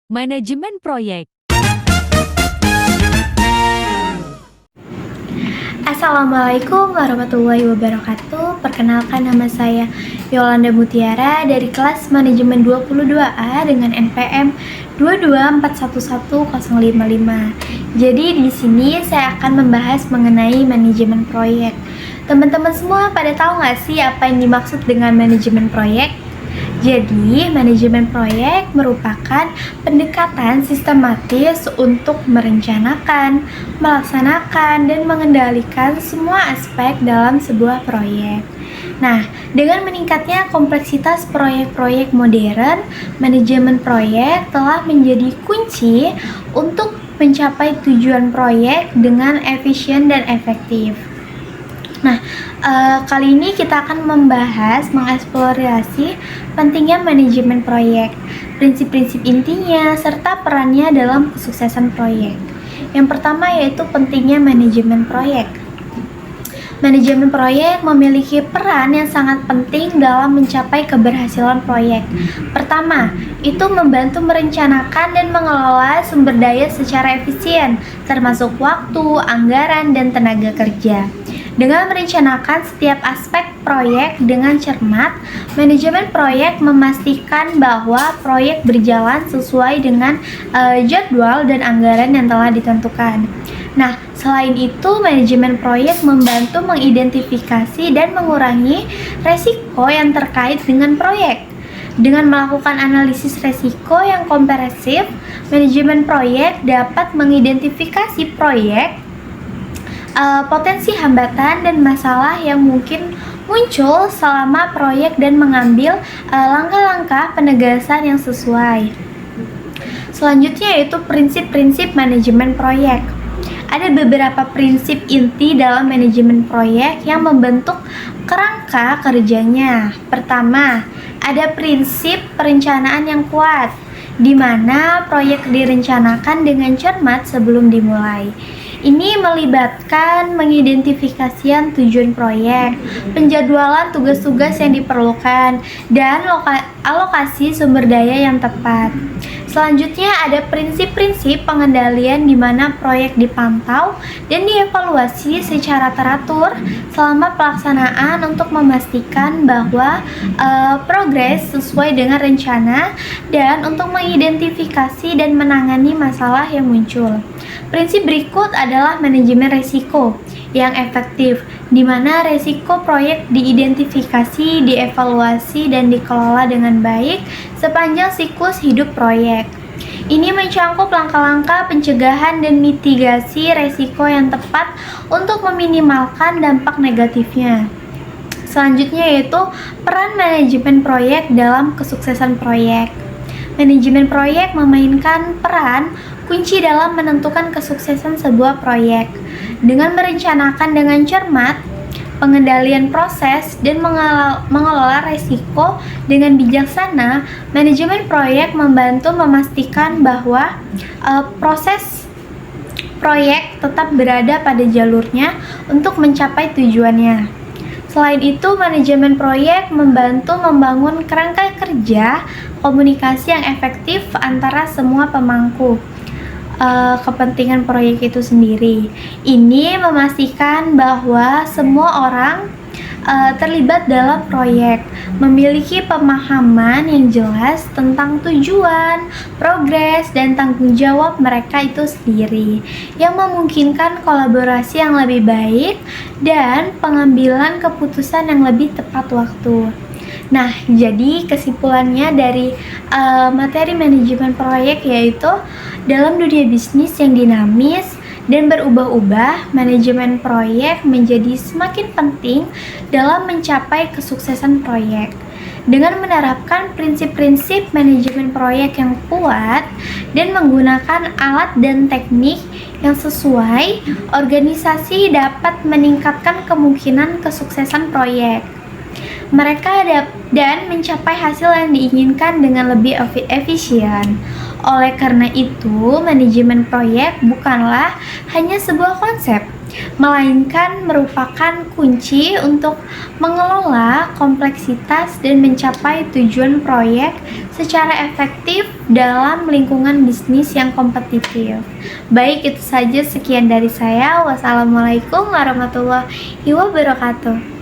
Manajemen proyek. Assalamualaikum warahmatullahi wabarakatuh. Perkenalkan, nama saya Yolanda Mutiara dari kelas Manajemen 22A dengan NPM 224111055. Jadi di sini saya akan membahas mengenai manajemen proyek. Teman-teman semua pada tahu nggak sih apa yang dimaksud dengan manajemen proyek? Jadi, manajemen proyek merupakan pendekatan sistematis untuk merencanakan, melaksanakan, dan mengendalikan semua aspek dalam sebuah proyek. Nah, dengan meningkatnya kompleksitas proyek-proyek modern, manajemen proyek telah menjadi kunci untuk mencapai tujuan proyek dengan efisien dan efektif. Nah, kali ini kita akan mengeksplorasi pentingnya manajemen proyek, prinsip-prinsip intinya, serta perannya dalam kesuksesan proyek. Yang pertama yaitu pentingnya manajemen proyek. Manajemen proyek memiliki peran yang sangat penting dalam mencapai keberhasilan proyek. Pertama, itu membantu merencanakan dan mengelola sumber daya secara efisien, termasuk waktu, anggaran, dan tenaga kerja. Dengan merencanakan setiap aspek proyek dengan cermat, manajemen proyek memastikan bahwa proyek berjalan sesuai dengan jadwal dan anggaran yang telah ditentukan. Nah, selain itu, manajemen proyek membantu mengidentifikasi dan mengurangi resiko yang terkait dengan proyek. Dengan melakukan analisis resiko yang komprehensif, manajemen proyek dapat mengidentifikasi proyek, potensi hambatan dan masalah yang mungkin muncul selama proyek dan mengambil langkah-langkah penegasan yang sesuai. Selanjutnya yaitu prinsip-prinsip manajemen proyek. Ada beberapa prinsip inti dalam manajemen proyek yang membentuk kerangka kerjanya. Pertama, ada prinsip perencanaan yang kuat, di mana proyek direncanakan dengan cermat sebelum dimulai. Ini melibatkan mengidentifikasian tujuan proyek, penjadwalan tugas-tugas yang diperlukan, dan alokasi sumber daya yang tepat. Selanjutnya ada prinsip-prinsip pengendalian di mana proyek dipantau dan dievaluasi secara teratur selama pelaksanaan untuk memastikan bahwa progres sesuai dengan rencana dan untuk mengidentifikasi dan menangani masalah yang muncul. Prinsip berikut adalah manajemen risiko yang efektif, di mana risiko proyek diidentifikasi, dievaluasi, dan dikelola dengan baik sepanjang siklus hidup proyek. Ini mencakup langkah-langkah pencegahan dan mitigasi risiko yang tepat untuk meminimalkan dampak negatifnya. Selanjutnya yaitu peran manajemen proyek dalam kesuksesan proyek. Manajemen proyek memainkan peran kunci dalam menentukan kesuksesan sebuah proyek. Dengan merencanakan dengan cermat, pengendalian proses, dan mengelola risiko dengan bijaksana, manajemen proyek membantu memastikan bahwa proses proyek tetap berada pada jalurnya untuk mencapai tujuannya. Selain itu, manajemen proyek membantu membangun kerangka kerja komunikasi yang efektif antara semua pemangku kepentingan proyek itu sendiri. Ini memastikan bahwa semua orang terlibat dalam proyek memiliki pemahaman yang jelas tentang tujuan, progres, dan tanggung jawab mereka itu sendiri, yang memungkinkan kolaborasi yang lebih baik dan pengambilan keputusan yang lebih tepat waktu. Nah, jadi kesimpulannya dari materi manajemen proyek yaitu dalam dunia bisnis yang dinamis dan berubah-ubah, manajemen proyek menjadi semakin penting dalam mencapai kesuksesan proyek. Dengan menerapkan prinsip-prinsip manajemen proyek yang kuat dan menggunakan alat dan teknik yang sesuai, organisasi dapat meningkatkan kemungkinan kesuksesan proyek mereka dan mencapai hasil yang diinginkan dengan lebih efisien. Oleh karena itu, manajemen proyek bukanlah hanya sebuah konsep, melainkan merupakan kunci untuk mengelola kompleksitas dan mencapai tujuan proyek secara efektif dalam lingkungan bisnis yang kompetitif. Baik, itu saja, sekian dari saya. Wassalamualaikum warahmatullahi wabarakatuh.